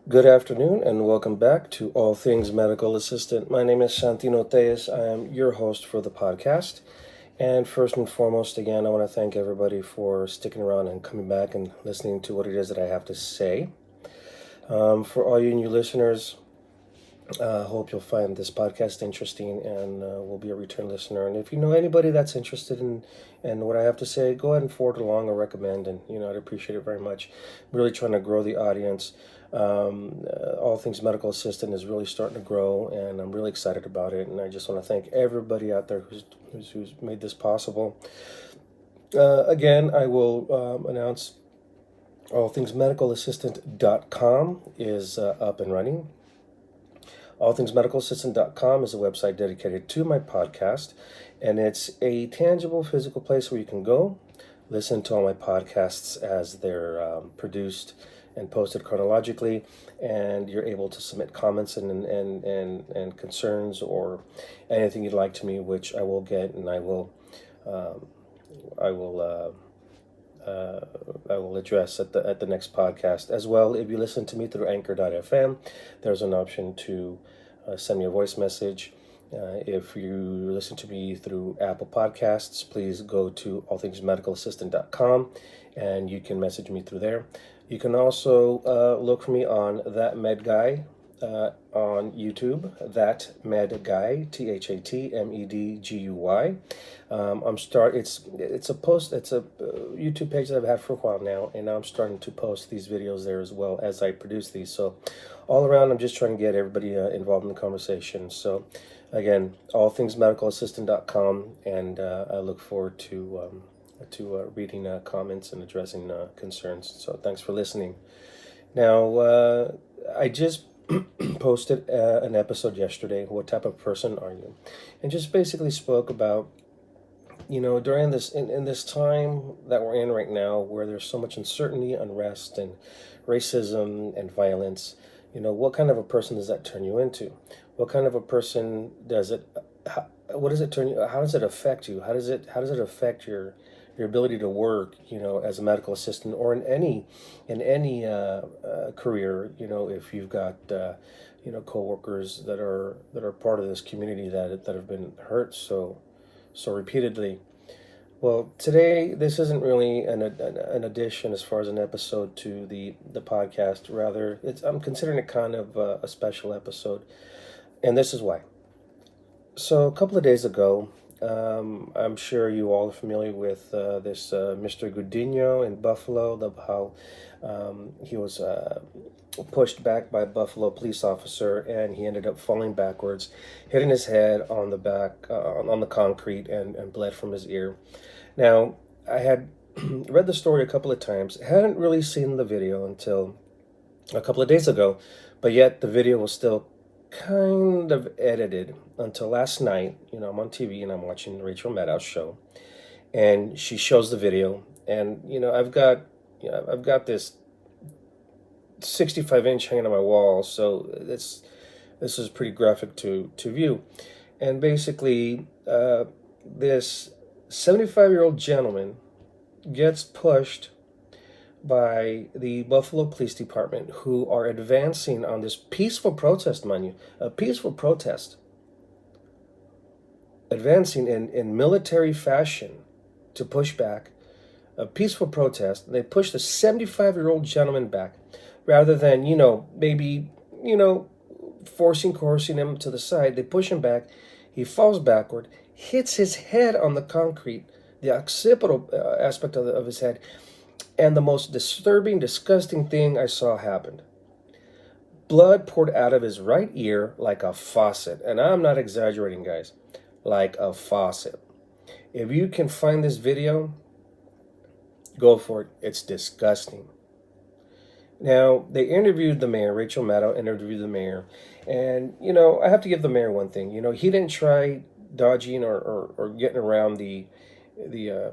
Good afternoon and welcome back to All Things Medical Assistant. My name is Santino Tejas. I am your host for the podcast. And first and foremost, again, I want to thank everybody for sticking around and coming back and listening to what it is that I have to say. For all you new listeners, I hope you'll find this podcast interesting and will be a return listener. And if you know anybody that's interested in what I have to say, go ahead and forward along or recommend. And, I'd appreciate it very much. I'm really trying to grow the audience. All Things Medical Assistant is really starting to grow, and I'm really excited about it. And I just want to thank everybody out there who's made this possible. Again, I will announce allthingsmedicalassistant.com is up and running. Allthingsmedicalassistant.com is a website dedicated to my podcast, and it's a tangible physical place where you can go, listen to all my podcasts as they're produced and posted chronologically, and you're able to submit comments and concerns or anything you'd like to me, which I will get, and I will um, I will I will address at the next podcast as well. If you listen to me through Anchor.fm, there's an option to send me a voice message. If you listen to me through Apple Podcasts, please go to allthingsmedicalassistant.com and you can message me through there. You can also look for me on That Med Guy on YouTube. That Med Guy, ThatMedGuy. It's a YouTube page that I've had for a while now, and now I'm starting to post these videos there as well as I produce these. So all around, I'm just trying to get everybody involved in the conversation. So again, allthingsmedicalassistant.com, and I look forward to reading comments and addressing concerns. So thanks for listening. Now, I just posted an episode yesterday. What type of person are you? And just basically spoke about, during in this time that we're in right now, where there's so much uncertainty, unrest, and racism and violence. What kind of a person does that turn you into? What kind of a person does it? What does it turn you? How does it affect you? How does it affect your ability to work? As a medical assistant or in any career. If you've got coworkers that are part of this community that have been hurt so repeatedly. Well, today this isn't really an addition as far as an episode to the podcast. Rather, I'm considering it kind of a special episode, and this is why. So a couple of days ago, I'm sure you all are familiar with this Mr. Gudinho in Buffalo, how he was pushed back by a Buffalo police officer, and he ended up falling backwards, hitting his head on the back on the concrete, and bled from his ear. Now, I had read the story a couple of times, hadn't really seen the video until a couple of days ago, but yet the video was still kind of edited until last night. I'm on TV and I'm watching Rachel Maddow's show, and she shows the video, and I've got this 65-inch hanging on my wall, so this is pretty graphic to view. And basically, this 75-year-old gentleman gets pushed by the Buffalo Police Department, who are advancing on this peaceful protest, mind you, a peaceful protest, advancing in military fashion to push back a peaceful protest. They push the 75-year-old gentleman back rather than, maybe, coercing him to the side. They push him back. He falls backward, hits his head on the concrete, the occipital aspect of his head. And the most disturbing, disgusting thing I saw happened. Blood poured out of his right ear like a faucet. And I'm not exaggerating, guys. Like a faucet. If you can find this video, go for it. It's disgusting. Now, they interviewed the mayor. Rachel Maddow interviewed the mayor. And, I have to give the mayor one thing. He didn't try dodging or getting around this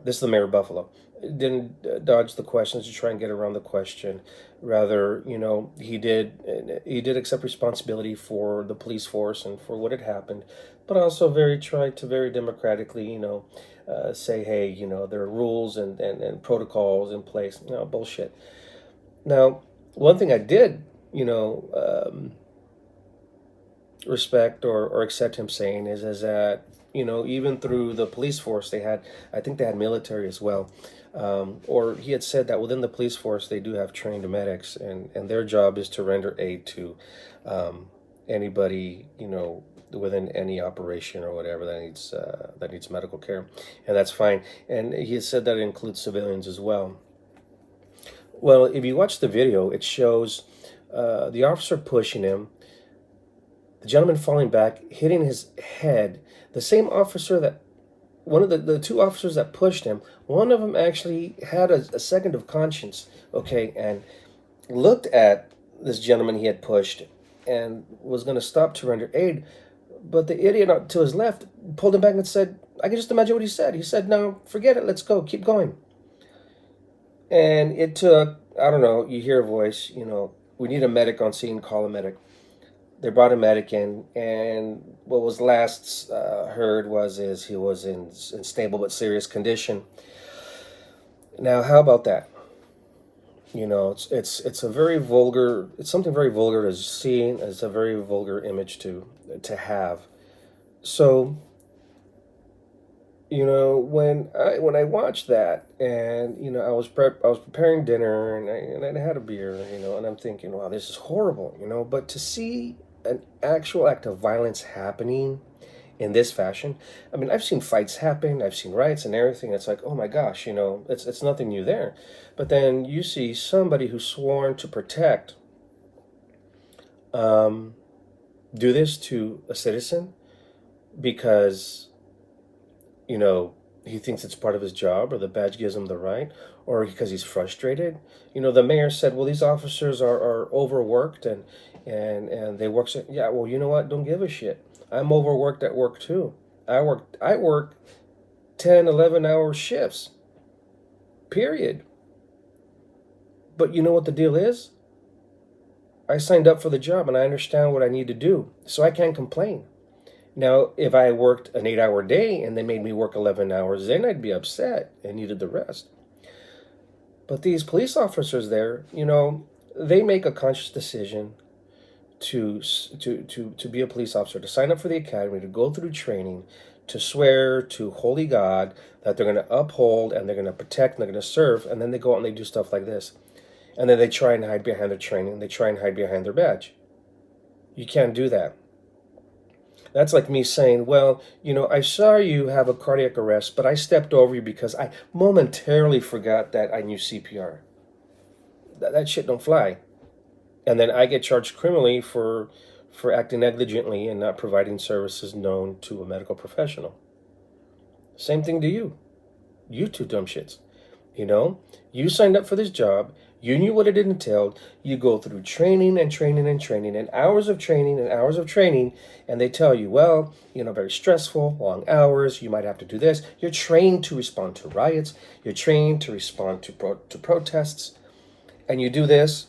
is the mayor of Buffalo, didn't dodge the questions to try and get around the question. Rather, he did accept responsibility for the police force and for what had happened, but also tried to very democratically, say, hey, there are rules and protocols in place. No, bullshit. Now, one thing I did you know, respect or accept him saying is that, even through the police force, I think they had military as well. Or he had said that within the police force, they do have trained medics, and their job is to render aid to anybody, within any operation or whatever that needs medical care, and that's fine. And he has said that it includes civilians as well. Well, if you watch the video, it shows the officer pushing him, the gentleman falling back, hitting his head. The same officer that one of the two officers that pushed him, one of them actually had a second of conscience, okay, and looked at this gentleman he had pushed and was going to stop to render aid. But the idiot to his left pulled him back and said, I can just imagine what he said. He said, no, forget it, let's go, keep going. And it took, I don't know, you hear a voice, we need a medic on scene, call a medic. They brought a medic in, and what was last heard is he was in stable but serious condition. Now, how about that? It's a very vulgar. It's something very vulgar to see. It's a very vulgar image to have. So, when I watched that, and I was preparing dinner, and I had a beer, and I'm thinking, wow, this is horrible, But to see an actual act of violence happening in this fashion, I mean, I've seen fights happen, I've seen riots and everything. It's like, oh my gosh, it's nothing new there. But then you see somebody who's sworn to protect do this to a citizen because he thinks it's part of his job, or the badge gives him the right, or because he's frustrated. The mayor said, well, these officers are overworked and they work. Yeah, well, you know what? Don't give a shit. I'm overworked at work too. I work 10, 11-hour shifts, period. But you know what the deal is? I signed up for the job and I understand what I need to do, so I can't complain. Now, if I worked an 8-hour day and they made me work 11 hours, then I'd be upset and needed the rest. But these police officers there, they make a conscious decision to be a police officer, to sign up for the academy, to go through training, to swear to holy God that they're going to uphold and they're going to protect and they're going to serve, and then they go out and they do stuff like this. And then they try and hide behind their training, they try and hide behind their badge. You can't do that. That's like me saying, well, I saw you have a cardiac arrest, but I stepped over you because I momentarily forgot that I knew CPR. That shit don't fly. And then I get charged criminally for acting negligently and not providing services known to a medical professional. Same thing to you. You two dumb shits. You signed up for this job. You knew what it entailed. You go through training and training and training and hours of training and hours of training, and they tell you, well, very stressful, long hours, you might have to do this. You're trained to respond to riots. You're trained to respond to protests. And you do this.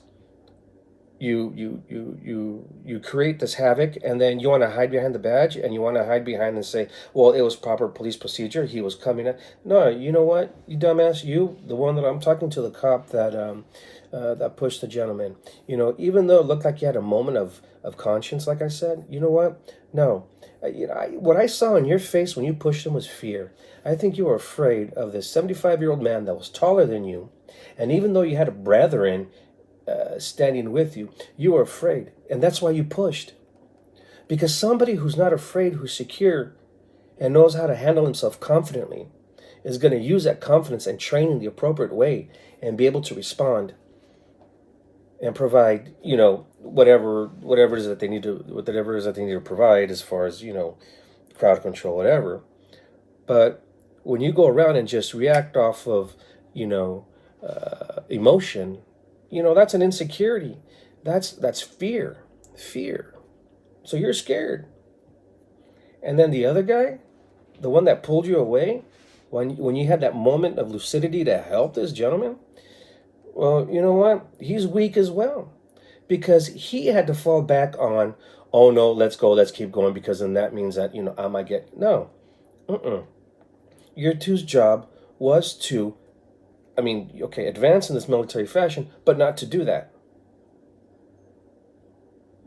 You create this havoc, and then you want to hide behind the badge, and you want to hide behind and say, well, it was proper police procedure, he was coming in. No, you know what, you dumbass, the one that I'm talking to, the cop that pushed the gentleman, even though it looked like you had a moment of conscience, like I said, you know what, no, what I saw in your face when you pushed him was fear. I think you were afraid of this 75-year-old man that was taller than you, and even though you had a brethren standing with you, you were afraid, and that's why you pushed. Because somebody who's not afraid, who's secure, and knows how to handle himself confidently, is going to use that confidence and train in the appropriate way and be able to respond and provide, whatever it is that they need to provide as far as crowd control, whatever. But when you go around and just react off of emotion, that's an insecurity. That's fear. So you're scared. And then the other guy, the one that pulled you away, when you had that moment of lucidity to help this gentleman, well, you know what? He's weak as well. Because he had to fall back on, oh no, let's go, let's keep going, because then that means that, I might get, no. Your two's job was to, advance in this military fashion, but not to do that.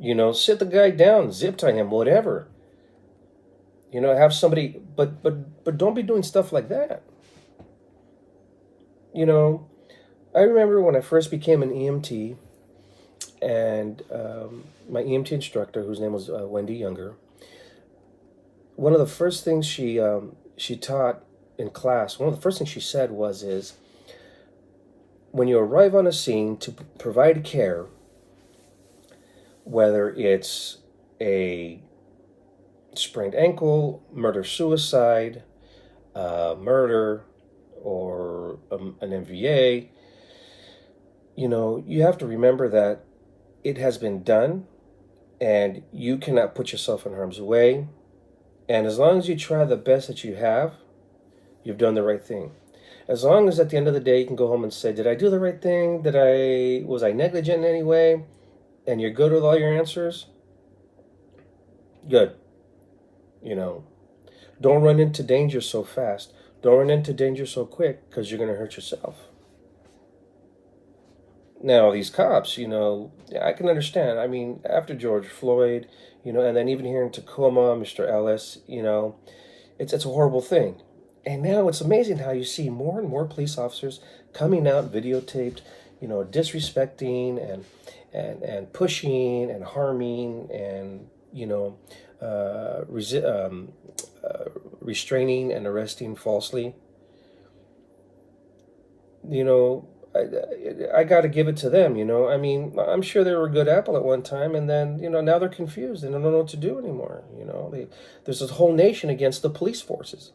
Sit the guy down, zip tie him, whatever. Have somebody, but don't be doing stuff like that. You know, I remember when I first became an EMT, and my EMT instructor, whose name was Wendy Younger, one of the first things she taught in class, one of the first things she said is when you arrive on a scene to provide care, whether it's a sprained ankle, murder suicide, murder, or an MVA, you have to remember that it has been done and you cannot put yourself in harm's way. And as long as you try the best that you have, you've done the right thing. As long as at the end of the day you can go home and say, did I do the right thing? Was I negligent in any way? And you're good with all your answers, good. Don't run into danger so fast. Don't run into danger so quick, because you're going to hurt yourself. Now, these cops, I can understand. I mean, after George Floyd, and then even here in Tacoma, Mr. Ellis, it's a horrible thing. And now it's amazing how you see more and more police officers coming out videotaped, disrespecting and pushing and harming and, restraining and arresting falsely. I got to give it to them. I mean, I'm sure they were a good apple at one time, and then now they're confused and they don't know what to do anymore. There's this whole nation against the police forces.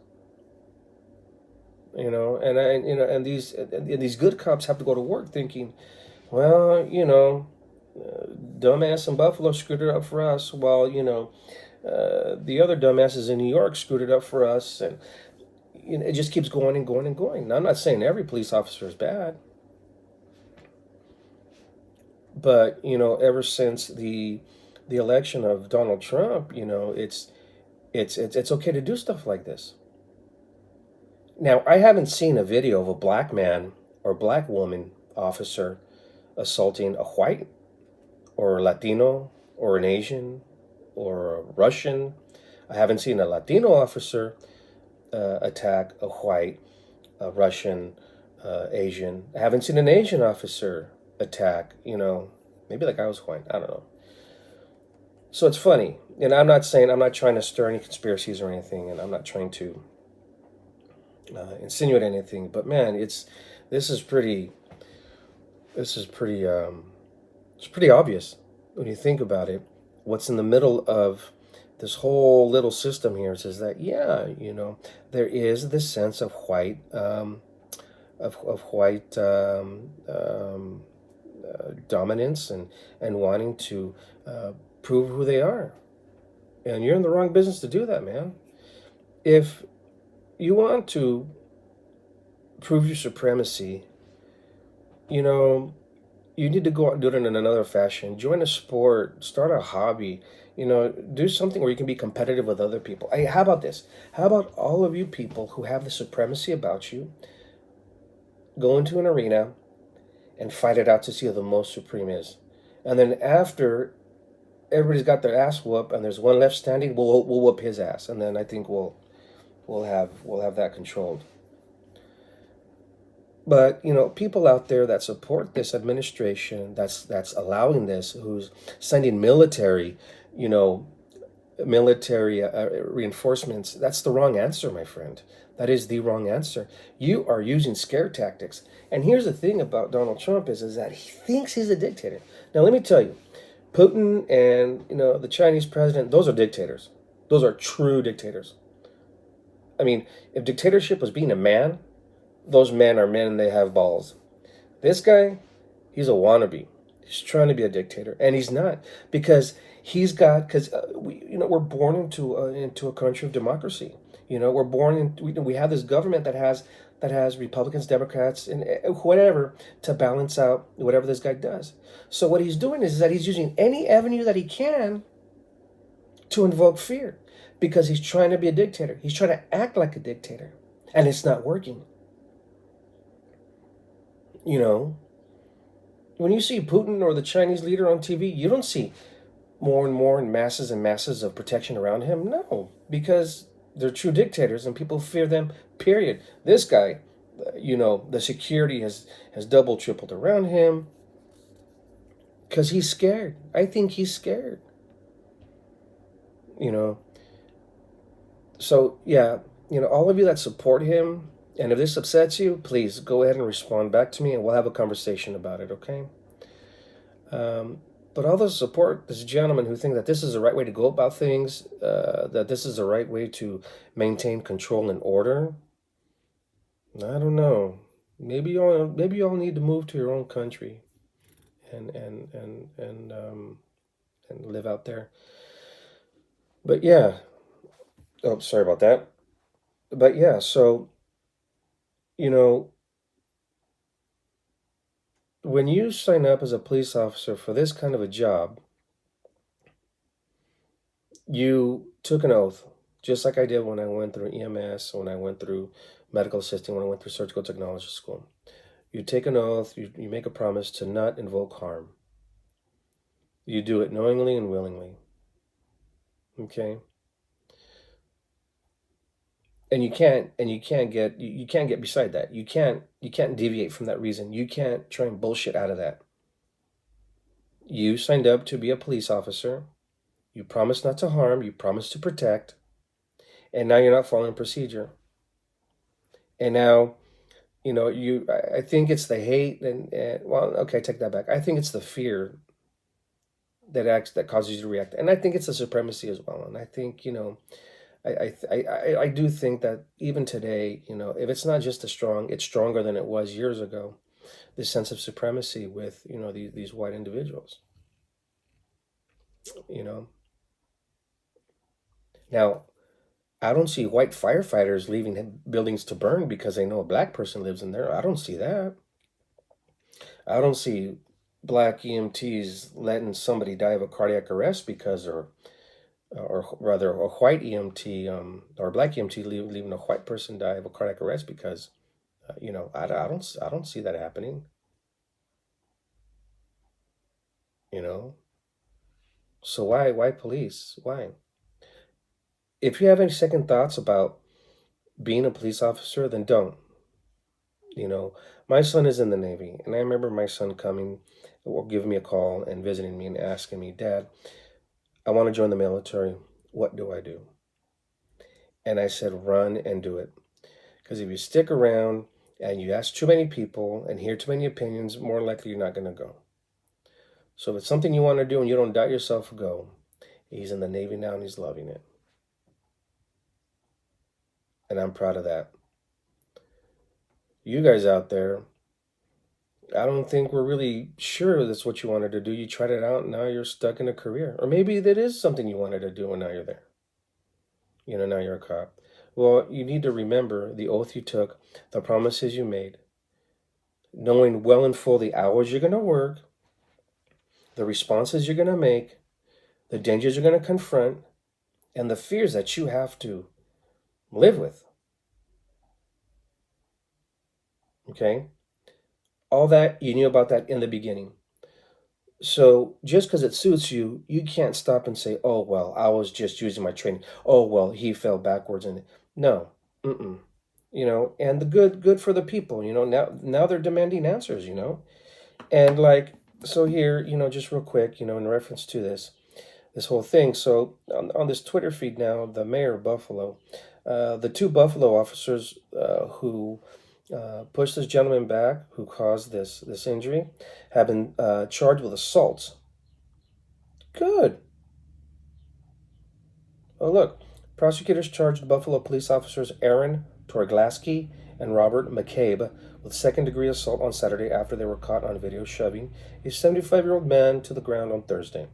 And these good cops have to go to work thinking, well, dumbass in Buffalo screwed it up for us, while the other dumbasses in New York screwed it up for us, and it just keeps going and going and going. Now, I'm not saying every police officer is bad, but ever since the election of Donald Trump, it's okay to do stuff like this. Now, I haven't seen a video of a black man or black woman officer assaulting a white or a Latino or an Asian or a Russian. I haven't seen a Latino officer attack a white, a Russian, Asian. I haven't seen an Asian officer attack, maybe the guy was white. I don't know. So it's funny. And I'm not trying to stir any conspiracies or anything, and I'm not trying to insinuate anything, but man, it's pretty it's pretty obvious when you think about it. What's in the middle of this whole little system here is that, yeah, there is this sense of white dominance and wanting to prove who they are, and you're in the wrong business to do that, man. If you want to prove your supremacy, you need to go out and do it in another fashion. Join a sport, start a hobby, do something where you can be competitive with other people. Hey, how about this? How about all of you people who have the supremacy about you go into an arena and fight it out to see who the most supreme is? And then after everybody's got their ass whooped and there's one left standing, we'll whoop his ass. And then I think we'll have that controlled. But people out there that support this administration, that's allowing this, who's sending military reinforcements, that's the wrong answer, my friend. That is the wrong answer. You are using scare tactics. And here's the thing about Donald Trump is that he thinks he's a dictator. Now let me tell you, Putin and the Chinese president, those are dictators. Those are true dictators. I mean, if dictatorship was being a man, those men are men and they have balls. This guy, he's a wannabe. He's trying to be a dictator, and he's not, because we're born into a country of democracy. We're born in, we have this government that has Republicans, Democrats, and whatever to balance out whatever this guy does. So what he's doing is that he's using any avenue that he can to invoke fear, because he's trying to be a dictator. He's trying to act like a dictator, and it's not working. When you see Putin or the Chinese leader on TV, you don't see more and more and masses of protection around him? No, because they're true dictators and people fear them, period. This guy, the security has double, tripled around him because he's scared. I think he's scared, you know. So, yeah, all of you that support him, and if this upsets you, please go ahead and respond back to me and we'll have a conversation about it, okay? Um, but all those support this gentleman who think that this is the right way to go about things, that this is the right way to maintain control and order, I don't know. Maybe y'all need to move to your own country and live out there. But yeah, oh, sorry about that. But yeah, so you know, when you sign up as a police officer for this kind of a job, you took an oath, just like I did when I went through EMS, when I went through medical assisting, when I went through surgical technology school. You take an oath, you make a promise to not invoke harm. You do it knowingly and willingly. Okay? And you can't get beside that. You can't deviate from that reason. You can't try and bullshit out of that. You signed up to be a police officer. You promised not to harm, you promised to protect, and now you're not following procedure. And now, I think it's the hate and well, okay, take that back. I think it's the fear that causes you to react, and I think it's the supremacy as well. And I think I do think that even today, if it's not just it's stronger than it was years ago. This sense of supremacy with these white individuals. You know, now I don't see white firefighters leaving buildings to burn because they know a black person lives in there. I don't see that. I don't see black EMTs letting somebody die of a cardiac arrest because, or rather, a white EMT or a black EMT leaving a white person die of a cardiac arrest because, I don't see that happening. You know, so why police? Why? If you have any second thoughts about being a police officer, then don't. You know, my son is in the Navy, and I remember my son coming or giving me a call and visiting me and asking me, Dad, I want to join the military. What do I do? And I said, run and do it. Because if you stick around and you ask too many people and hear too many opinions, more likely you're not going to go. So if it's something you want to do and you don't doubt yourself, go. He's in the Navy now and he's loving it. And I'm proud of that. You guys out there, I don't think we're really sure that's what you wanted to do. You tried it out and now you're stuck in a career. Or maybe that is something you wanted to do and now you're there. Now you're a cop. Well, you need to remember the oath you took, the promises you made, knowing well and full the hours you're going to work, the responses you're going to make, the dangers you're going to confront, and the fears that you have to live with. Okay? All that, you knew about that in the beginning. So just because it suits you, you can't stop and say, oh, well, I was just using my training. Oh, well, he fell backwards. And no, mm-mm. And the good for the people, now they're demanding answers, and like, so here, just real quick, in reference to this whole thing. So on this Twitter feed now, the mayor of Buffalo, the two Buffalo officers who pushed this gentleman back, who caused this injury, have been charged with assault. Good. Oh, look. Prosecutors charged Buffalo police officers Aaron Torglaski and Robert McCabe with second-degree assault on Saturday after they were caught on video shoving a 75-year-old man to the ground on Thursday.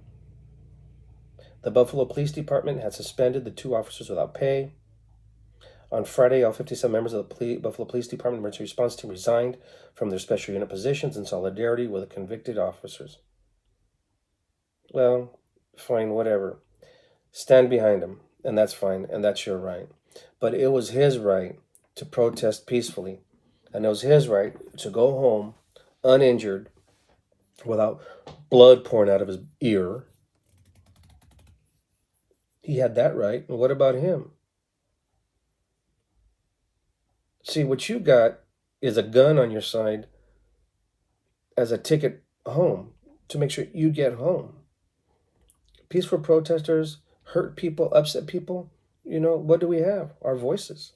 The Buffalo Police Department had suspended the two officers without pay. On Friday, all 57 members of the Buffalo Police Department emergency response team resigned from their special unit positions in solidarity with the convicted officers. Well, fine, whatever. Stand behind him, and that's fine, and that's your right. But it was his right to protest peacefully, and it was his right to go home uninjured, without blood pouring out of his ear, He had that right. And what about him? See, what you got is a gun on your side as a ticket home to make sure you get home. Peaceful protesters hurt people, upset people. What do we have? Our voices.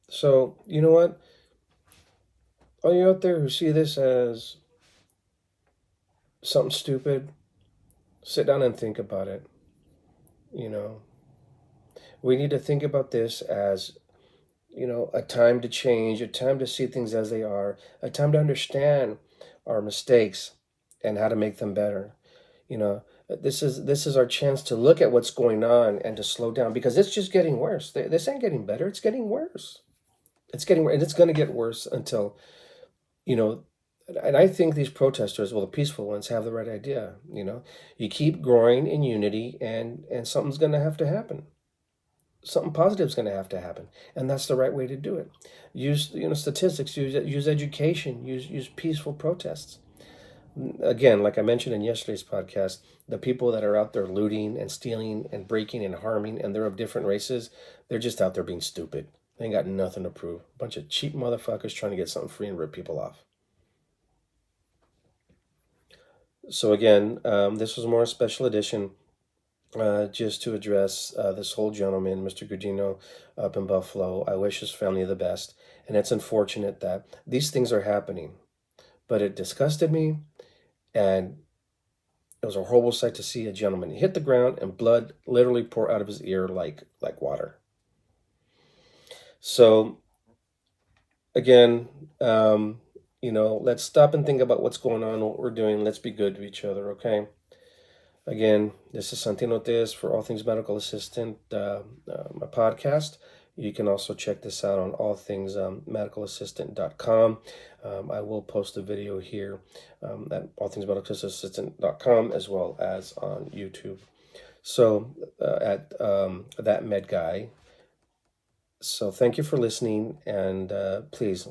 So, you know what? All you out there who see this as something stupid, sit down and think about it. You know, we need to think about this as, a time to change, a time to see things as they are, a time to understand our mistakes and how to make them better. You know, this is our chance to look at what's going on and to slow down because it's just getting worse. This ain't getting better. It's getting worse. It's getting worse, and it's going to get worse until you know. And I think these protesters, well, the peaceful ones, have the right idea. You keep growing in unity, and something's going to have to happen. Something positive is going to have to happen, and that's the right way to do it. Use statistics. Use education. Use peaceful protests. Again, like I mentioned in yesterday's podcast, the people that are out there looting and stealing and breaking and harming, and they're of different races, they're just out there being stupid. They ain't got nothing to prove. A bunch of cheap motherfuckers trying to get something free and rip people off. So again, this was more a special edition, just to address this whole gentleman, Mr. Gugino, up in Buffalo. I wish his family the best, and it's unfortunate that these things are happening. But it disgusted me, and it was a horrible sight to see a gentleman hit the ground and blood literally pour out of his ear like water. So again, let's stop and think about what's going on, what we're doing. Let's be good to each other, okay? Again, this is Santino Diaz for All Things Medical Assistant, my podcast. You can also check this out on allthingsmedicalassistant.com. I will post a video here at allthingsmedicalassistant.com as well as on YouTube. So at that med guy. So thank you for listening, and please